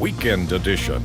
Weekend Edition.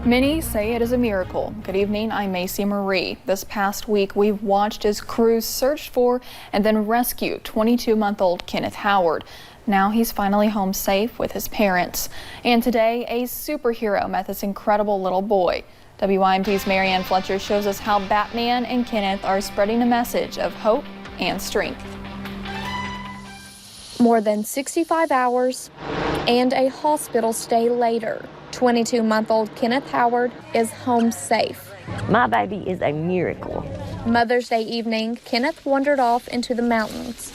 Many say it is a miracle. Good evening, I'm Macy Marie. This past week, we've watched as crews searched for and then rescued 22-month-old Kenneth Howard. Now he's finally home safe with his parents. And today, a superhero met this incredible little boy. WYMT's Marianne Fletcher shows us how Batman and Kenneth are spreading a message of hope and strength. More than 65 hours and a hospital stay later, 22-month-old Kenneth Howard is home safe. My baby is a miracle. Mother's Day evening, Kenneth wandered off into the mountains.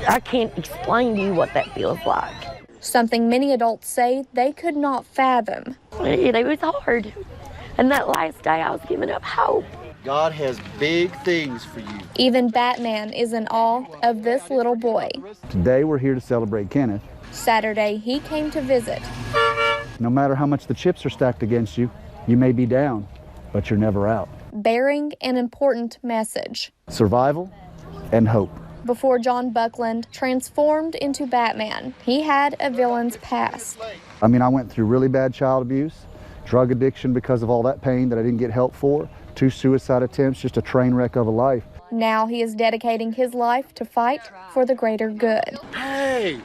I can't explain to you what that feels like. Something many adults say they could not fathom. It was hard. And that last day I was giving up hope. God has big things for you. Even Batman is in awe of this little boy. Today we're here to celebrate Kenneth. Saturday, he came to visit. No matter how much the chips are stacked against you, you may be down, but you're never out. Bearing an important message. Survival and hope. Before John Buckland transformed into Batman, he had a villain's past. I went through really bad child abuse, drug addiction because of all that pain that I didn't get help for, 2 suicide attempts, just a train wreck of a life. Now he is dedicating his life to fight for the greater good. Hey,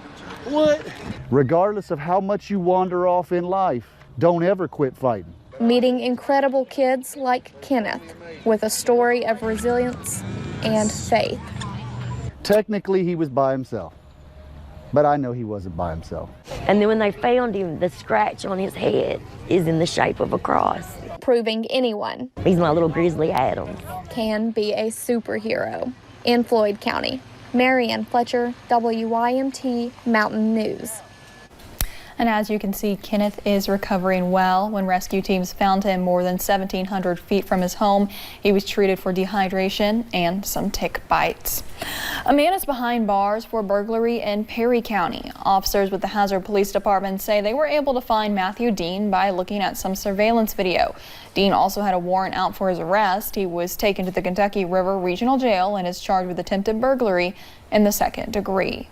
what? Regardless of how much you wander off in life, don't ever quit fighting. Meeting incredible kids like Kenneth with a story of resilience and faith. Technically, he was by himself, but I know he wasn't by himself. And then when they found him, the scratch on his head is in the shape of a cross. Proving anyone He's my little Grizzly Adams. can be a superhero. In Floyd County, Marianne Fletcher, WYMT Mountain News. And as you can see, Kenneth is recovering well. When rescue teams found him more than 1,700 feet from his home, he was treated for dehydration and some tick bites. A man is behind bars for burglary in Perry County. Officers with the Hazard Police Department say they were able to find Matthew Dean by looking at some surveillance video. Dean also had a warrant out for his arrest. He was taken to the Kentucky River Regional Jail and is charged with attempted burglary in the 2nd degree.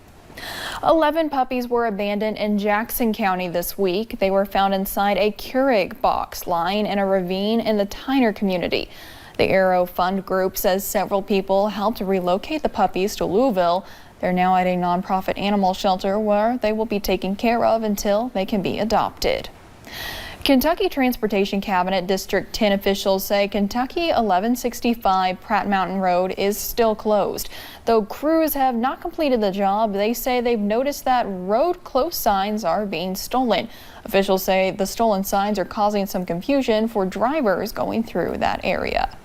11 puppies were abandoned in Jackson County this week. They were found inside a Keurig box lying in a ravine in the Tyner community. The Arrow Fund Group says several people helped relocate the puppies to Louisville. They're now at a nonprofit animal shelter where they will be taken care of until they can be adopted. Kentucky Transportation Cabinet District 10 officials say Kentucky 1165 Pratt Mountain Road is still closed. Though crews have not completed the job, they say they've noticed that road closed signs are being stolen. Officials say the stolen signs are causing some confusion for drivers going through that area.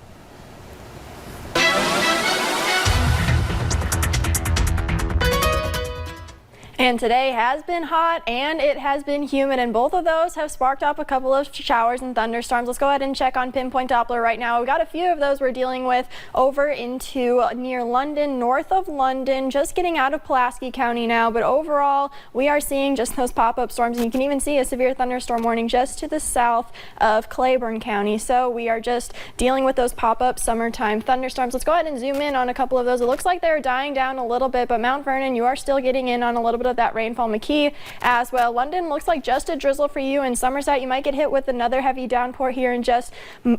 And today has been hot and it has been humid, and both of those have sparked up a couple of showers and thunderstorms. Let's go ahead and check on Pinpoint Doppler right now. We've got a few of those we're dealing with over into near London, north of London, just getting out of Pulaski County now. But overall, we are seeing just those pop-up storms, and you can even see a severe thunderstorm warning just to the south of Claiborne County. So we are just dealing with those pop-up summertime thunderstorms. Let's go ahead and zoom in on a couple of those. It looks like they're dying down a little bit, but Mount Vernon, you are still getting in on a little bit of that rainfall. McKee as well. London looks like just a drizzle for you. In Somerset, you might get hit with another heavy downpour here in just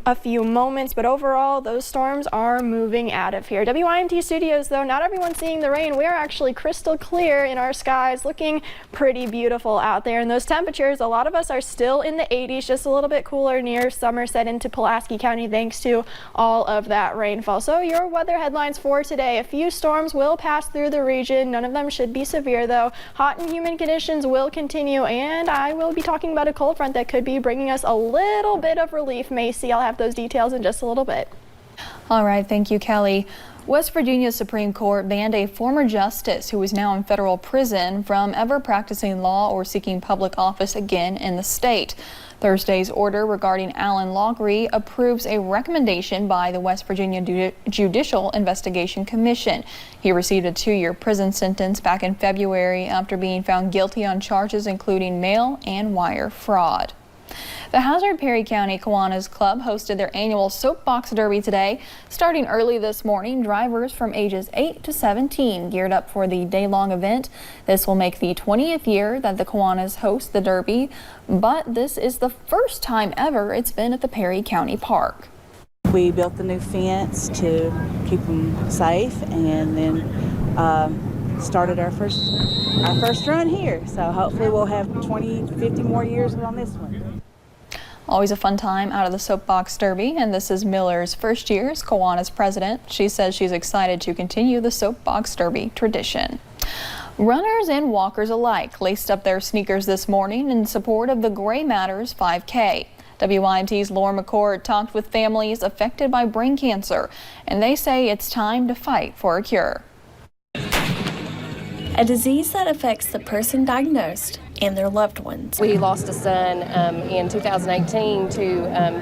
a few moments, but overall those storms are moving out of here. WYMT Studios, though, not everyone's seeing the rain. We are actually crystal clear in our skies, looking pretty beautiful out there. And those temperatures, a lot of us are still in the 80s, just a little bit cooler near Somerset into Pulaski County thanks to all of that rainfall. So your weather headlines for today: a few storms will pass through the region. None of them should be severe, though. Hot and humid conditions will continue, and I will be talking about a cold front that could be bringing us a little bit of relief. Macy, I'll have those details in just a little bit. All right, thank you, Kelly. West Virginia's Supreme Court banned a former justice who is now in federal prison from ever practicing law or seeking public office again in the state. Thursday's order regarding Alan Lawgre approves a recommendation by the West Virginia Judicial Investigation Commission. He received a 2-year prison sentence back in February after being found guilty on charges including mail and wire fraud. The Hazard Perry County Kiwanis Club hosted their annual Soapbox Derby today. Starting early this morning, drivers from ages 8 to 17 geared up for the day-long event. This will make the 20th year that the Kiwanis host the Derby, but this is the first time ever it's been at the Perry County Park. We built the new fence to keep them safe, and then started our first run here. So hopefully we'll have 20, 50 more years on this one. Always a fun time out of the Soapbox Derby, and this is Miller's first year as Kiwanis president. She says she's excited to continue the Soapbox Derby tradition. Runners and walkers alike laced up their sneakers this morning in support of the Gray Matters 5K. WYMT's Laura McCord talked with families affected by brain cancer, and they say it's time to fight for a cure. A disease that affects the person diagnosed and their loved ones. We lost a son in 2018 to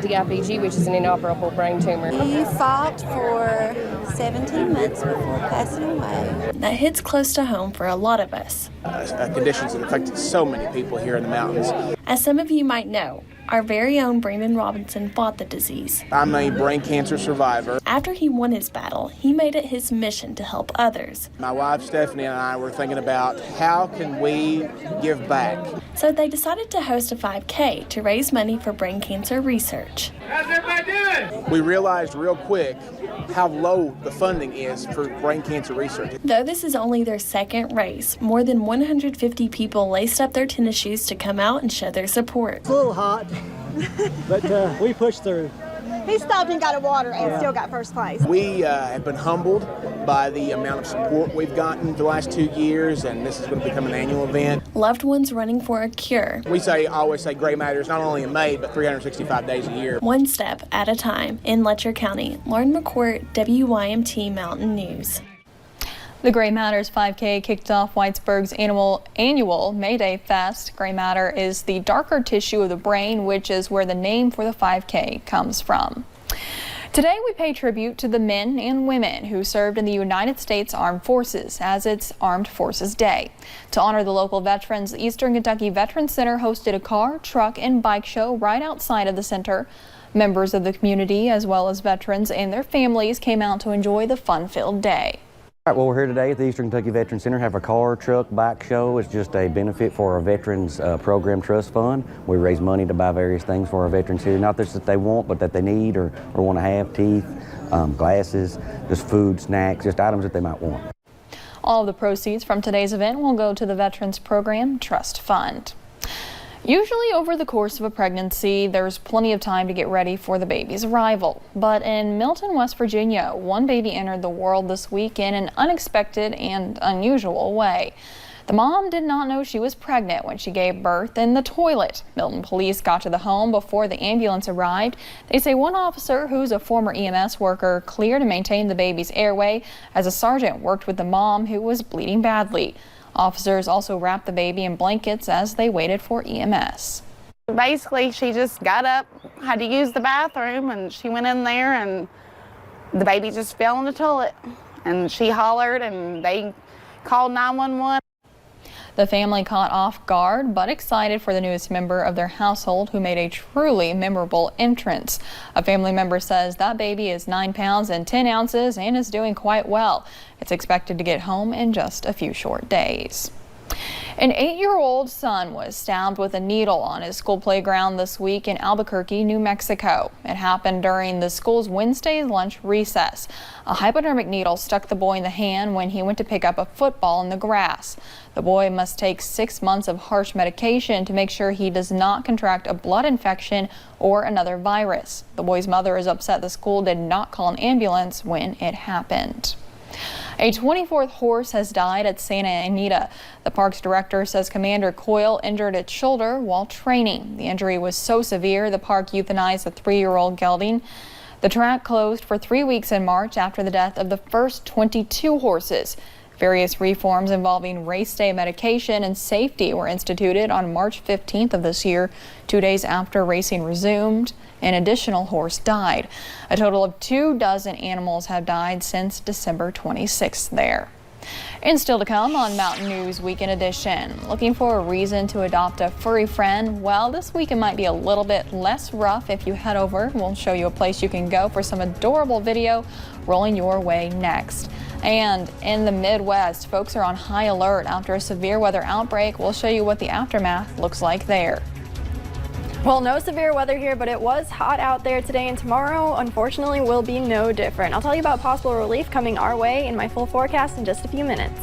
DIPG, which is an inoperable brain tumor. He fought for 17 months before passing away. That hits close to home for a lot of us. Conditions that affected so many people here in the mountains. As some of you might know, our very own Brandon Robinson fought the disease. I'm a brain cancer survivor. After he won his battle, he made it his mission to help others. My wife Stephanie and I were thinking about how can we give back. So they decided to host a 5K to raise money for brain cancer research. How's everybody doing? We realized real quick how low the funding is for brain cancer research. Though this is only their second race, more than 150 people laced up their tennis shoes to come out and show their support. It's a little hot, but we pushed through. He stopped and got a water and still got first place. We have been humbled by the amount of support we've gotten for the last 2 years, and this is going to become an annual event. Loved ones running for a cure. We always say Gray Matters not only in May, but 365 days a year. One step at a time. In Letcher County, Lauren McCourt, WYMT Mountain News. The Gray Matters 5K kicked off Whitesburg's annual May Day Fest. Gray matter is the darker tissue of the brain, which is where the name for the 5K comes from. Today we pay tribute to the men and women who served in the United States Armed Forces, as it's Armed Forces Day. To honor the local veterans, the Eastern Kentucky Veterans Center hosted a car, truck, and bike show right outside of the center. Members of the community, as well as veterans and their families, came out to enjoy the fun-filled day. All right, well, we're here today at the Eastern Kentucky Veterans Center, have a car, truck, bike show. It's just a benefit for our Veterans Program Trust Fund. We raise money to buy various things for our veterans here, not just that they want, but that they need or want to have: teeth, glasses, just food, snacks, just items that they might want. All of the proceeds from today's event will go to the Veterans Program Trust Fund. Usually over the course of a pregnancy, there's plenty of time to get ready for the baby's arrival. But in Milton, West Virginia, one baby entered the world this week in an unexpected and unusual way. The mom did not know she was pregnant when she gave birth in the toilet. Milton police got to the home before the ambulance arrived. They say one officer, who's a former EMS worker, cleared and maintained the baby's airway as a sergeant worked with the mom, who was bleeding badly. Officers also wrapped the baby in blankets as they waited for EMS. Basically, she just got up, had to use the bathroom, and she went in there, and the baby just fell in the toilet. And she hollered, and they called 911. The family caught off guard, but excited for the newest member of their household, who made a truly memorable entrance. A family member says that baby is 9 pounds and 10 ounces and is doing quite well. It's expected to get home in just a few short days. An 8-year-old son was stabbed with a needle on his school playground this week in Albuquerque, New Mexico. It happened during the school's Wednesday lunch recess. A hypodermic needle stuck the boy in the hand when he went to pick up a football in the grass. The boy must take 6 months of harsh medication to make sure he does not contract a blood infection or another virus. The boy's mother is upset the school did not call an ambulance when it happened. A 24th horse has died at Santa Anita. The park's director says Commander Coyle injured its shoulder while training. The injury was so severe the park euthanized a 3-year-old gelding. The track closed for 3 weeks in March after the death of the first 22 horses. Various reforms involving race day medication and safety were instituted on March 15th of this year, 2 days after racing resumed. An additional horse died. A total of 24 animals have died since December 26th there. And still to come on Mountain News Weekend Edition. Looking for a reason to adopt a furry friend? Well, this weekend might be a little bit less rough if you head over. We'll show you a place you can go for some adorable video rolling your way next. And in the Midwest, folks are on high alert after a severe weather outbreak. We'll show you what the aftermath looks like there. Well, no severe weather here, but it was hot out there today, and tomorrow, unfortunately, will be no different. I'll tell you about possible relief coming our way in my full forecast in just a few minutes.